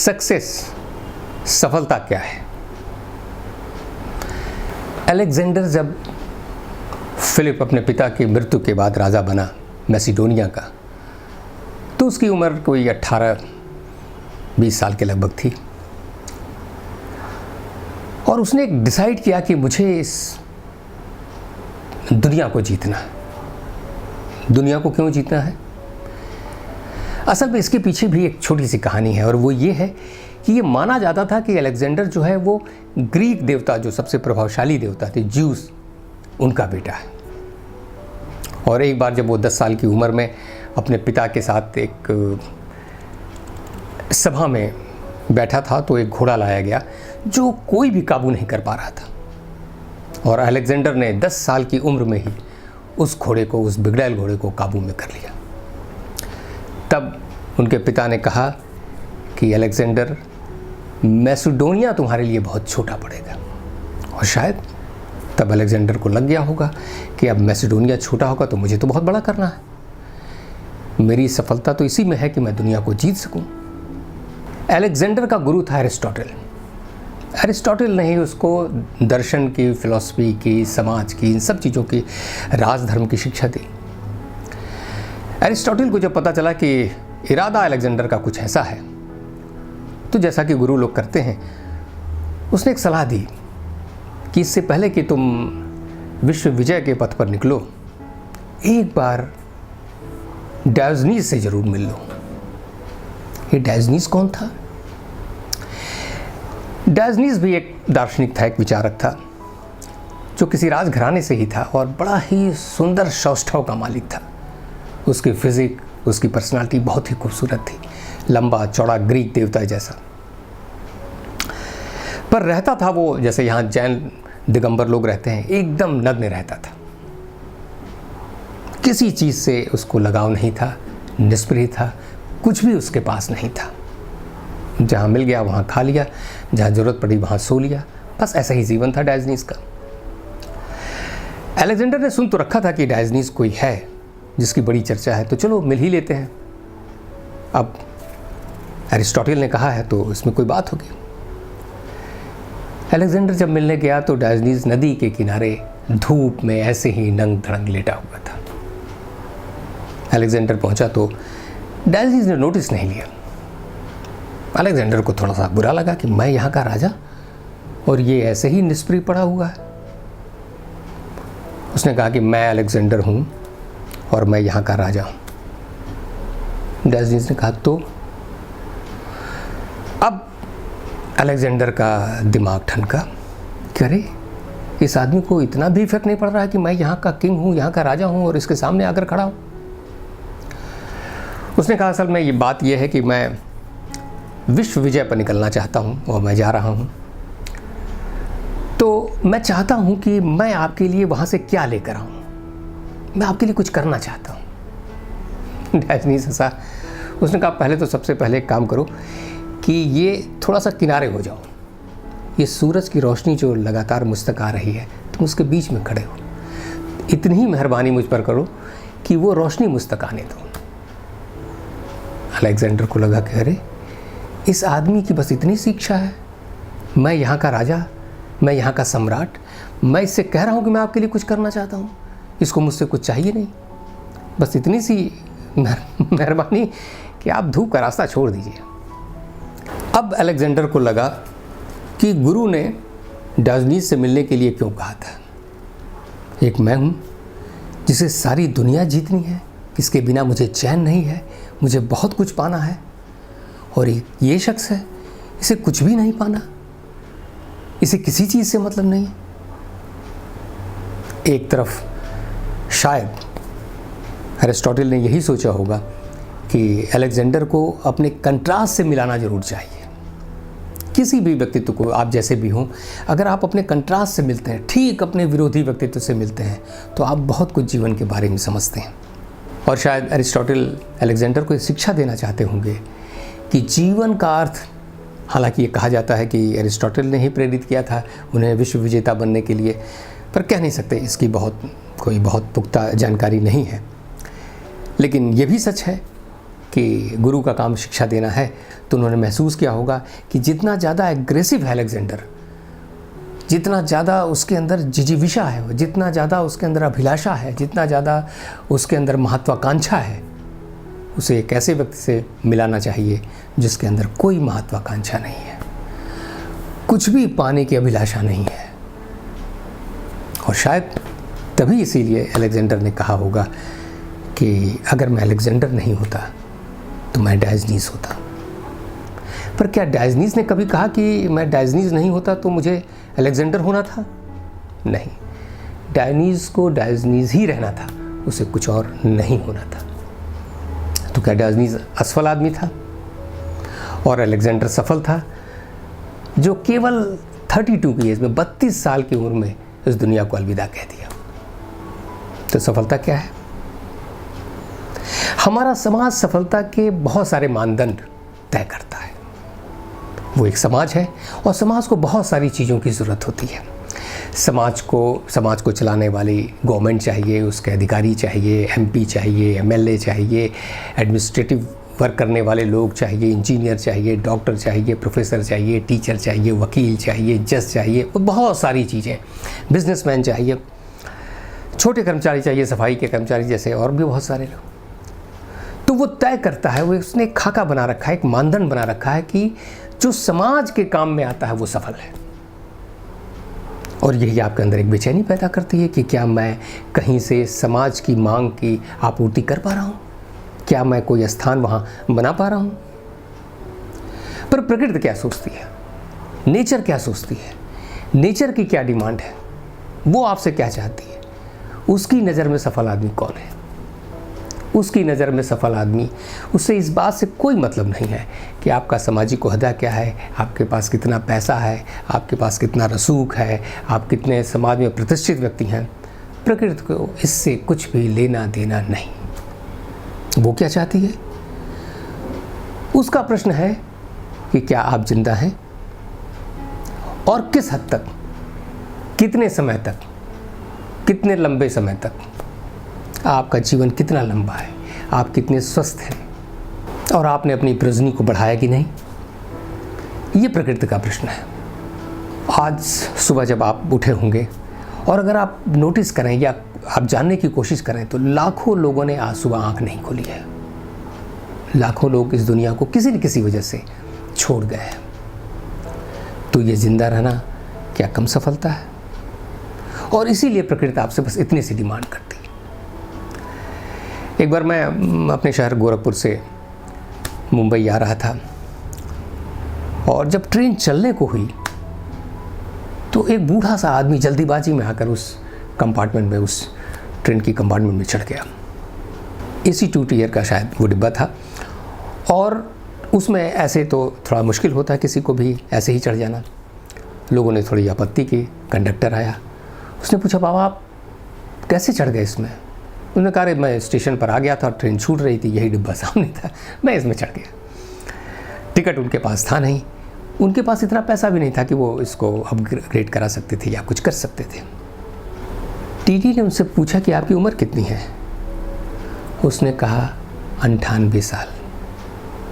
Success, सफलता क्या है। अलेक्जेंडर जब फिलिप अपने पिता की मृत्यु के बाद राजा बना मैसिडोनिया का, तो उसकी उम्र कोई 18-20 साल के लगभग थी। और उसने एक डिसाइड किया कि मुझे इस दुनिया को जीतना है। दुनिया को क्यों जीतना है? असल में इसके पीछे भी एक छोटी सी कहानी है, और वो ये है कि ये माना जाता था कि अलेक्जेंडर जो है वो ग्रीक देवता, जो सबसे प्रभावशाली देवता थे, ज्यूस, उनका बेटा है। और एक बार जब वो 10 साल की उम्र में अपने पिता के साथ एक सभा में बैठा था, तो एक घोड़ा लाया गया जो कोई भी काबू नहीं कर पा रहा था। और अलेक्जेंडर ने 10 साल की उम्र में ही उस घोड़े को, उस बिगड़ैल घोड़े को काबू में कर लिया। तब उनके पिता ने कहा कि अलेक्जेंडर, मैसिडोनिया तुम्हारे लिए बहुत छोटा पड़ेगा। और शायद तब अलेक्जेंडर को लग गया होगा कि अब मैसिडोनिया छोटा होगा तो मुझे तो बहुत बड़ा करना है। मेरी सफलता तो इसी में है कि मैं दुनिया को जीत सकूं। अलेक्जेंडर का गुरु था एरिस्टोटल। एरिस्टोटल ने ही उसको दर्शन की, फिलॉसफी की, समाज की, इन सब चीज़ों की, राजधर्म की शिक्षा दी। एरिस्टोटल को जब पता चला कि इरादा अलेक्जेंडर का कुछ ऐसा है, तो जैसा कि गुरु लोग करते हैं, उसने एक सलाह दी कि इससे पहले कि तुम विश्व विजय के पथ पर निकलो, एक बार डायोजनीज से जरूर मिल लो। ये डायोजनीज कौन था? डायोजनीज भी एक दार्शनिक था, एक विचारक था, जो किसी राजघराने से ही था और बड़ा ही सुंदर सौष्ठव का मालिक था। उसकी फिजिक, उसकी पर्सनालिटी बहुत ही खूबसूरत थी, लंबा चौड़ा ग्रीक देवता जैसा। पर रहता था वो जैसे यहाँ जैन दिगंबर लोग रहते हैं, एकदम नग्न रहता था। किसी चीज़ से उसको लगाव नहीं था, निष्प्रिय था, कुछ भी उसके पास नहीं था। जहाँ मिल गया वहाँ खा लिया, जहाँ ज़रूरत पड़ी वहाँ सो लिया, बस ऐसा ही जीवन था डायोजनीज का। अलेक्जेंडर ने सुन तो रखा था कि डायोजनीज कोई है जिसकी बड़ी चर्चा है, तो चलो मिल ही लेते हैं। अब एरिस्टोटल ने कहा है तो इसमें कोई बात होगी। अलेक्जेंडर जब मिलने गया तो डायोजनीज नदी के किनारे धूप में ऐसे ही नंग धड़ंग लेटा हुआ था। अलेक्जेंडर पहुंचा तो डायोजनीज ने नोटिस नहीं लिया। अलेक्जेंडर को थोड़ा सा बुरा लगा कि मैं यहाँ का राजा और ये ऐसे ही निष्प्रिय पड़ा हुआ है। उसने कहा कि मैं अलेक्जेंडर हूँ और मैं यहाँ का राजा हूँ। डायोजनीज ने कहा तो? अब अलेक्जेंडर का दिमाग ठनका कि अरे, इस आदमी को इतना भी फर्क नहीं पड़ रहा है कि मैं यहाँ का किंग हूँ, यहाँ का राजा हूँ और इसके सामने आकर खड़ा हूँ। उसने कहा असल में ये बात यह है कि मैं विश्व विजय पर निकलना चाहता हूँ और मैं जा रहा हूँ, तो मैं चाहता हूँ कि मैं आपके लिए वहाँ से क्या लेकर आऊँ। मैं आपके लिए कुछ करना चाहता हूँ। डायोजनीज हंसा। उसने कहा पहले तो सबसे पहले एक काम करो कि ये थोड़ा सा किनारे हो जाओ। ये सूरज की रोशनी जो लगातार मुझ तक आ रही है, तुम उसके बीच में खड़े हो। इतनी ही मेहरबानी मुझ पर करो कि वो रोशनी मुझ तक आने दो। अलेक्जेंडर को लगा कि अरे, इस आदमी की बस इतनी शिक्षा है। मैं यहाँ का राजा, मैं यहाँ का सम्राट, मैं इससे कह रहा हूँ कि मैं आपके लिए कुछ करना चाहता हूँ, इसको मुझसे कुछ चाहिए नहीं, बस इतनी सी मेहरबानी कि आप धूप का रास्ता छोड़ दीजिए। अब अलेक्जेंडर को लगा कि गुरु ने डायोजनीज से मिलने के लिए क्यों कहा था। एक मैं हूँ जिसे सारी दुनिया जीतनी है, इसके बिना मुझे चैन नहीं है, मुझे बहुत कुछ पाना है, और ये शख्स है, इसे कुछ भी नहीं पाना, इसे किसी चीज़ से मतलब नहीं है। एक तरफ शायद एरिस्टोटल ने यही सोचा होगा कि अलेक्जेंडर को अपने कंट्रास्ट से मिलाना जरूर चाहिए। किसी भी व्यक्तित्व को, आप जैसे भी हों, अगर आप अपने कंट्रास्ट से मिलते हैं, ठीक अपने विरोधी व्यक्तित्व से मिलते हैं, तो आप बहुत कुछ जीवन के बारे में समझते हैं। और शायद एरिस्टोटल अलेक्जेंडर को शिक्षा देना चाहते होंगे कि जीवन का अर्थ, हालांकि ये कहा जाता है कि एरिस्टोटल ने ही प्रेरित किया था उन्हें विश्व विजेता बनने के लिए, पर कह नहीं सकते, इसकी कोई बहुत पुख्ता जानकारी नहीं है। लेकिन ये भी सच है कि गुरु का काम शिक्षा देना है, तो उन्होंने महसूस किया होगा कि जितना ज़्यादा एग्रेसिव है अलेक्जेंडर, जितना ज़्यादा उसके अंदर जिजीविषा है, जितना ज़्यादा उसके अंदर अभिलाषा है, जितना ज़्यादा उसके अंदर महत्वाकांक्षा है, उसे एक ऐसे व्यक्ति से मिलाना चाहिए जिसके अंदर कोई महत्वाकांक्षा नहीं है, कुछ भी पाने की अभिलाषा नहीं है। और शायद तभी इसीलिए अलेक्जेंडर ने कहा होगा कि अगर मैं अलेक्जेंडर नहीं होता तो मैं डायोजनीस होता। पर क्या डायोजनीस ने कभी कहा कि मैं डायोजनीस नहीं होता तो मुझे अलेक्जेंडर होना था? नहीं, डायोजनीस को डायोजनीस ही रहना था, उसे कुछ और नहीं होना था। तो क्या डायोजनीस असफल आदमी था और अलेक्जेंडर सफल था, जो केवल 32 की एज में, 32 साल की उम्र में इस दुनिया को अलविदा कह दिया? तो सफलता क्या है? हमारा समाज सफलता के बहुत सारे मानदंड तय करता है। वो एक समाज है और समाज को बहुत सारी चीज़ों की ज़रूरत होती है। समाज को चलाने वाली गवर्नमेंट चाहिए, उसके अधिकारी चाहिए, एमपी चाहिए, एमएलए चाहिए, एडमिनिस्ट्रेटिव वर्क करने वाले लोग चाहिए, इंजीनियर चाहिए, डॉक्टर चाहिए, प्रोफेसर चाहिए, टीचर चाहिए, वकील चाहिए, जज चाहिए, बहुत सारी चीज़ें, बिजनेसमैन चाहिए, छोटे कर्मचारी चाहिए, सफाई के कर्मचारी जैसे, और भी बहुत सारे लोग। तो वो तय करता है, वो उसने एक खाका बना रखा है, एक मानदंड बना रखा है कि जो समाज के काम में आता है वो सफल है। और यही आपके अंदर एक बेचैनी पैदा करती है कि क्या मैं कहीं से समाज की मांग की आपूर्ति कर पा रहा हूँ, क्या मैं कोई स्थान वहाँ बना पा रहा हूँ। पर प्रकृति क्या सोचती है, नेचर क्या सोचती है, नेचर की क्या डिमांड है, वो आपसे क्या चाहती है, उसकी नज़र में सफल आदमी कौन है? उसकी नज़र में सफल आदमी, उससे इस बात से कोई मतलब नहीं है कि आपका सामाजिक ओहदा क्या है, आपके पास कितना पैसा है, आपके पास कितना रसूख है, आप कितने समाज में प्रतिष्ठित व्यक्ति हैं। प्रकृति को इससे कुछ भी लेना देना नहीं। वो क्या चाहती है? उसका प्रश्न है कि क्या आप जिंदा हैं और किस हद तक, कितने समय तक, कितने लंबे समय तक, आपका जीवन कितना लंबा है, आप कितने स्वस्थ हैं, और आपने अपनी प्रजनी को बढ़ाया कि नहीं। ये प्रकृति का प्रश्न है। आज सुबह जब आप उठे होंगे और अगर आप नोटिस करें या आप जानने की कोशिश करें तो लाखों लोगों ने आज सुबह आंख नहीं खोली है। लाखों लोग इस दुनिया को किसी न किसी वजह से छोड़ गए हैं। तो ये जिंदा रहना क्या कम सफलता है? और इसीलिए प्रकृति आपसे बस इतनी सी डिमांड करती है। एक बार मैं अपने शहर गोरखपुर से मुंबई आ रहा था और जब ट्रेन चलने को हुई तो एक बूढ़ा सा आदमी जल्दीबाजी में आकर उस कंपार्टमेंट में, उस ट्रेन की कंपार्टमेंट में चढ़ गया। AC 2 टियर का शायद वो डिब्बा था और उसमें ऐसे तो थोड़ा मुश्किल होता है किसी को भी ऐसे ही चढ़ जाना। लोगों ने थोड़ी आपत्ति की। कंडक्टर आया, उसने पूछा, बाबा आप कैसे चढ़ गए इसमें? उन्होंने कहा, अरे मैं स्टेशन पर आ गया था और ट्रेन छूट रही थी, यही डिब्बा सामने था, मैं इसमें चढ़ गया। टिकट उनके पास था नहीं, उनके पास इतना पैसा भी नहीं था कि वो इसको अपग्रेड करा सकते थे या कुछ कर सकते थे। टीटी ने उनसे पूछा कि आपकी उम्र कितनी है? उसने कहा 98 साल,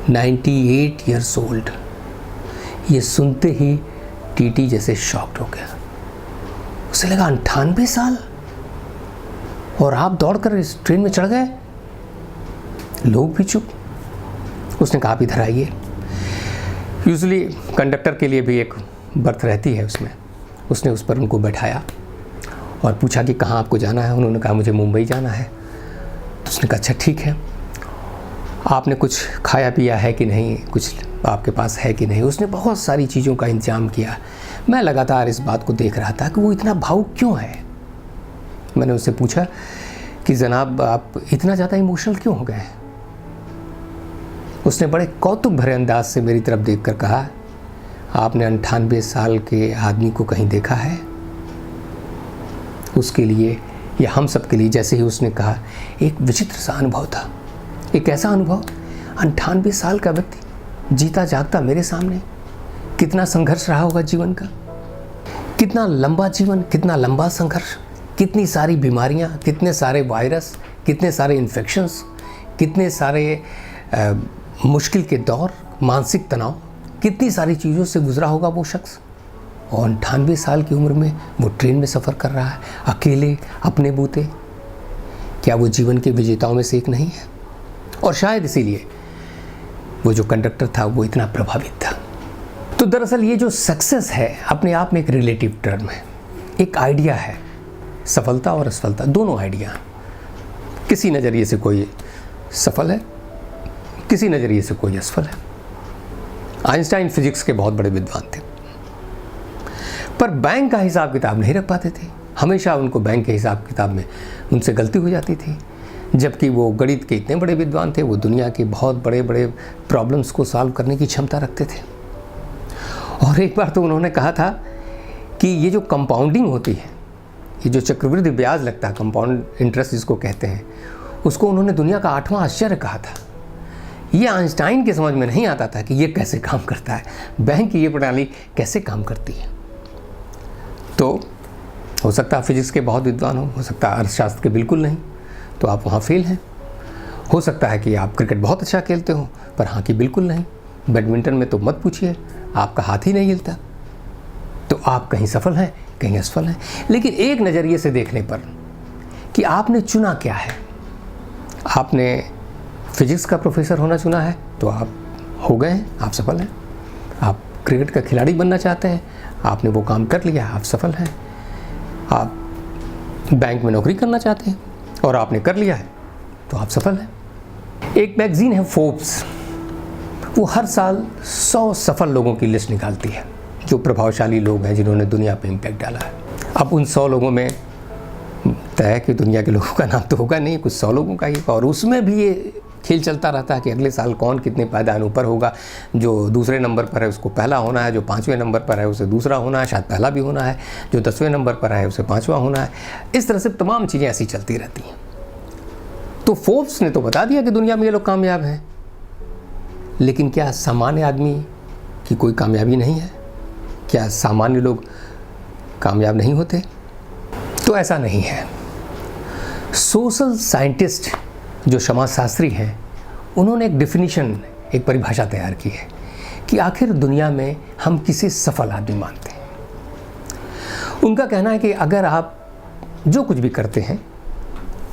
98 ईयर्स ओल्ड। ये सुनते ही टीटी जैसे शॉक्ड हो गया। उसे लगा 98 साल और आप दौड़कर इस ट्रेन में चढ़ गए? लोग भी चुप। उसने कहा, आप इधर आइए। यूजुअली कंडक्टर के लिए भी एक बर्थ रहती है उसमें। उसने उस पर उनको बैठाया और पूछा कि कहाँ आपको जाना है? उन्होंने कहा, मुझे मुंबई जाना है। तो उसने कहा, अच्छा ठीक है, आपने कुछ खाया पिया है कि नहीं, कुछ आपके पास है कि नहीं? उसने बहुत सारी चीज़ों का इंतजाम किया। मैं लगातार इस बात को देख रहा था कि वो इतना भावुक क्यों है। मैंने उससे पूछा कि जनाब आप इतना ज़्यादा इमोशनल क्यों हो गए? उसने बड़े कौतुक भरे अंदाज से मेरी तरफ देखकर कहा, आपने 98 साल के आदमी को कहीं देखा है? उसके लिए या हम सब के लिए, जैसे ही उसने कहा, एक विचित्र सा अनुभव था। एक ऐसा अनुभव, 98 साल का व्यक्ति जीता जागता मेरे सामने। कितना संघर्ष रहा होगा जीवन का, कितना लंबा जीवन, कितना लंबा संघर्ष, कितनी सारी बीमारियां, कितने सारे वायरस, कितने सारे इन्फेक्शंस, कितने सारे मुश्किल के दौर, मानसिक तनाव, कितनी सारी चीज़ों से गुजरा होगा वो शख्स। और 98 साल की उम्र में वो ट्रेन में सफ़र कर रहा है, अकेले, अपने बूते। क्या वो जीवन के विजेताओं में से एक नहीं है? और शायद इसीलिए वो जो कंडक्टर था वो इतना प्रभावित था। तो दरअसल ये जो सक्सेस है अपने आप में एक रिलेटिव टर्म है, एक आइडिया है। सफलता और असफलता दोनों आइडिया, किसी नज़रिए से कोई सफल है, किसी नज़रिए से कोई असफल है। आइंस्टाइन फिजिक्स के बहुत बड़े विद्वान थे, पर बैंक का हिसाब किताब नहीं रख पाते थे। हमेशा उनको बैंक के हिसाब किताब में उनसे गलती हो जाती थी, जबकि वो गणित के इतने बड़े विद्वान थे, वो दुनिया के बहुत बड़े बड़े प्रॉब्लम्स को सॉल्व करने की क्षमता रखते थे। और एक बार तो उन्होंने कहा था कि ये जो कंपाउंडिंग होती है, ये जो चक्रवृद्धि ब्याज लगता है, कंपाउंड इंटरेस्ट जिसको कहते हैं, उसको उन्होंने दुनिया का 8वां आश्चर्य कहा था। ये आइंस्टाइन के समझ में नहीं आता था कि ये कैसे काम करता है, बैंक की ये प्रणाली कैसे काम करती है। तो हो सकता है फिजिक्स के बहुत विद्वान हो सकता है अर्थशास्त्र के बिल्कुल नहीं, तो आप वहाँ फेल हैं। हो सकता है कि आप क्रिकेट बहुत अच्छा खेलते हो, पर हॉकी बिल्कुल नहीं। बैडमिंटन में तो मत पूछिए, आपका हाथ ही नहीं हिलता। तो आप कहीं सफल हैं, कहीं असफल हैं। लेकिन एक नज़रिए से देखने पर कि आपने चुना क्या है। आपने फिजिक्स का प्रोफेसर होना चुना है तो आप हो गए हैं, आप सफल हैं। आप क्रिकेट का खिलाड़ी बनना चाहते हैं, आपने वो काम कर लिया, आप सफल हैं। आप बैंक में नौकरी करना चाहते हैं और आपने कर लिया है तो आप सफल हैं। एक मैगज़ीन है फोर्ब्स, वो हर साल 100 सफल लोगों की लिस्ट निकालती है, जो प्रभावशाली लोग हैं जिन्होंने दुनिया पे इम्पैक्ट डाला है। अब उन 100 लोगों में तय है कि दुनिया के लोगों का नाम तो होगा नहीं, कुछ 100 लोगों का ही, और उसमें भी ये खेल चलता रहता है कि अगले साल कौन कितने पायदान ऊपर होगा। जो दूसरे नंबर पर है उसको पहला होना है, जो 5वें नंबर पर है उसे दूसरा होना है, शायद पहला भी होना है, जो 10वें नंबर पर है उसे 5वां होना है। इस तरह से तमाम चीज़ें ऐसी चलती रहती हैं। तो फोर्ब्स ने तो बता दिया कि दुनिया में ये लोग कामयाब हैं, लेकिन क्या सामान्य आदमी की कोई कामयाबी नहीं है? क्या सामान्य लोग कामयाब नहीं होते? तो ऐसा नहीं है। सोशल साइंटिस्ट जो समाजशास्त्री हैं, उन्होंने एक डेफिनेशन, एक परिभाषा तैयार की है कि आखिर दुनिया में हम किसे सफल आदमी मानते हैं। उनका कहना है कि अगर आप जो कुछ भी करते हैं,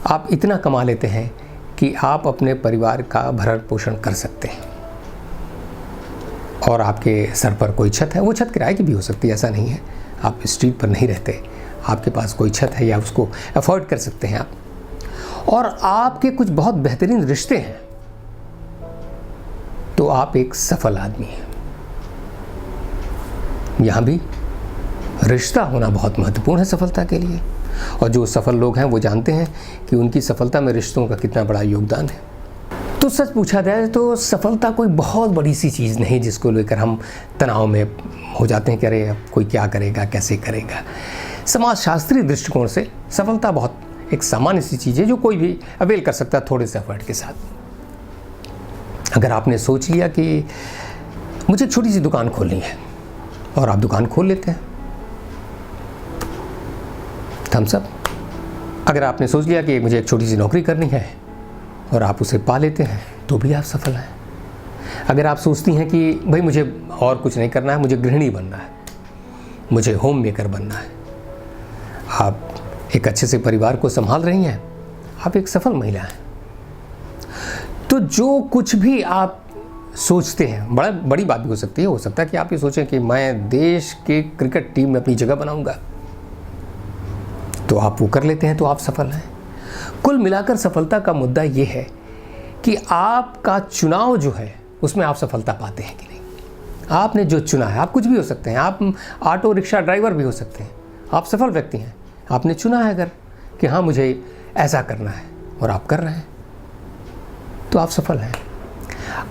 आप इतना कमा लेते हैं कि आप अपने परिवार का भरण पोषण कर सकते हैं और आपके सर पर कोई छत है, वो छत किराए की भी हो सकती है, ऐसा नहीं है, आप स्ट्रीट पर नहीं रहते, आपके पास कोई छत है या उसको अफोर्ड कर सकते हैं आप, और आपके कुछ बहुत बेहतरीन रिश्ते हैं, तो आप एक सफल आदमी हैं। यहाँ भी रिश्ता होना बहुत महत्वपूर्ण है सफलता के लिए, और जो सफल लोग हैं वो जानते हैं कि उनकी सफलता में रिश्तों का कितना बड़ा योगदान है। तो सच पूछा जाए तो सफलता कोई बहुत बड़ी सी चीज़ नहीं जिसको लेकर हम तनाव में हो जाते हैं कि अरे अब कोई क्या करेगा, कैसे करेगा। समाजशास्त्रीय दृष्टिकोण से सफलता बहुत एक सामान्य सी चीज़ है जो कोई भी अवेल कर सकता है थोड़े से एफर्ट के साथ। अगर आपने सोच लिया कि मुझे एक छोटी सी दुकान खोलनी है और आप दुकान खोल लेते हैं, थम्स अप। अगर आपने सोच लिया कि मुझे एक छोटी सी नौकरी करनी है और आप उसे पा लेते हैं, तो भी आप सफल हैं। अगर आप सोचती हैं कि भाई मुझे और कुछ नहीं करना है, मुझे गृहिणी बनना है, मुझे होम मेकर बनना है, आप एक अच्छे से परिवार को संभाल रही हैं, आप एक सफल महिला हैं। तो जो कुछ भी आप सोचते हैं, बड़ी बात भी हो सकती है। हो सकता है कि आप ये सोचें कि मैं देश के क्रिकेट टीम में अपनी जगह बनाऊंगा, तो आप वो कर लेते हैं, तो आप सफल हैं। कुल मिलाकर सफलता का मुद्दा ये है कि आपका चुनाव जो है उसमें आप सफलता पाते हैं कि नहीं। आपने जो चुना है, आप कुछ भी हो सकते हैं, आप ऑटो रिक्शा ड्राइवर भी हो सकते हैं, आप सफल व्यक्ति हैं। आपने चुना है अगर कि हाँ मुझे ऐसा करना है और आप कर रहे हैं, तो आप सफल हैं।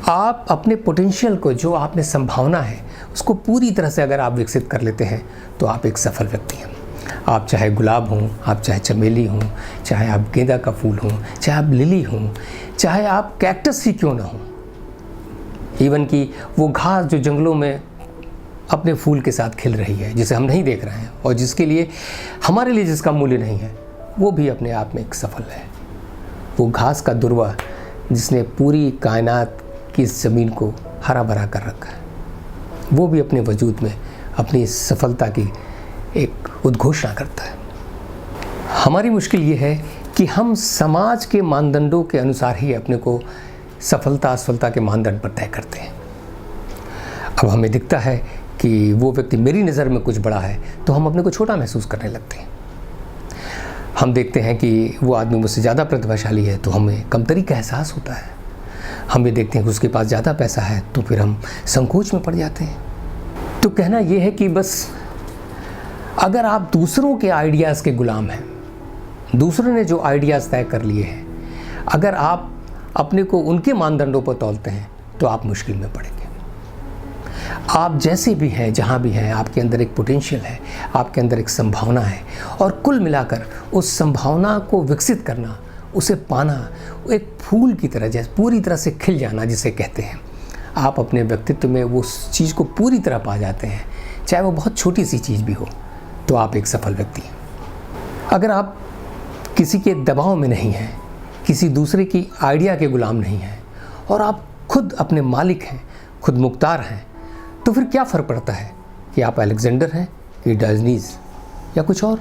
आप अपने पोटेंशियल को, जो आपने संभावना है, उसको पूरी तरह से अगर आप विकसित कर लेते हैं, तो आप एक सफल व्यक्ति हैं। आप चाहे गुलाब हों, आप चाहे चमेली हों, चाहे आप गेंदा का फूल हों, चाहे आप लिली हों, चाहे आप कैक्टस ही क्यों ना हों, इवन कि वो घास जो जंगलों में अपने फूल के साथ खिल रही है, जिसे हम नहीं देख रहे हैं और जिसके लिए हमारे लिए जिसका मूल्य नहीं है, वो भी अपने आप में एक सफल है। वो घास का दुर्वा जिसने पूरी कायनात की इस ज़मीन को हरा भरा कर रखा है, वो भी अपने वजूद में अपनी इस सफलता की एक उद्घोषणा करता है। हमारी मुश्किल ये है कि हम समाज के मानदंडों के अनुसार ही अपने को सफलता असफलता के मानदंड पर तय करते हैं। अब हमें दिखता है कि वो व्यक्ति मेरी नज़र में कुछ बड़ा है तो हम अपने को छोटा महसूस करने लगते हैं। हम देखते हैं कि वो आदमी मुझसे ज़्यादा प्रतिभाशाली है तो हमें कमतरी का एहसास होता है। हम ये देखते हैं कि उसके पास ज़्यादा पैसा है तो फिर हम संकोच में पड़ जाते हैं। तो कहना ये है कि बस अगर आप दूसरों के आइडियाज़ के गुलाम हैं, दूसरों ने जो आइडियाज़ तय कर लिए हैं, अगर आप अपने को उनके मानदंडों पर तौलते हैं तो आप मुश्किल में पड़ेंगे। आप जैसे भी हैं, जहाँ भी हैं, आपके अंदर एक पोटेंशियल है, आपके अंदर एक संभावना है, और कुल मिलाकर उस संभावना को विकसित करना, उसे पाना, एक फूल की तरह जैसे पूरी तरह से खिल जाना जिसे कहते हैं। आप अपने व्यक्तित्व में वो चीज़ को पूरी तरह पा जाते हैं, चाहे वो बहुत छोटी सी चीज़ भी हो, तो आप एक सफल व्यक्ति हैं। अगर आप किसी के दबाव में नहीं हैं, किसी दूसरे की आइडिया के गुलाम नहीं हैं, और आप खुद अपने मालिक हैं, खुद मुख्तार हैं, तो फिर क्या फ़र्क पड़ता है कि आप अलेक्जेंडर हैं कि डायोजनीज या कुछ और।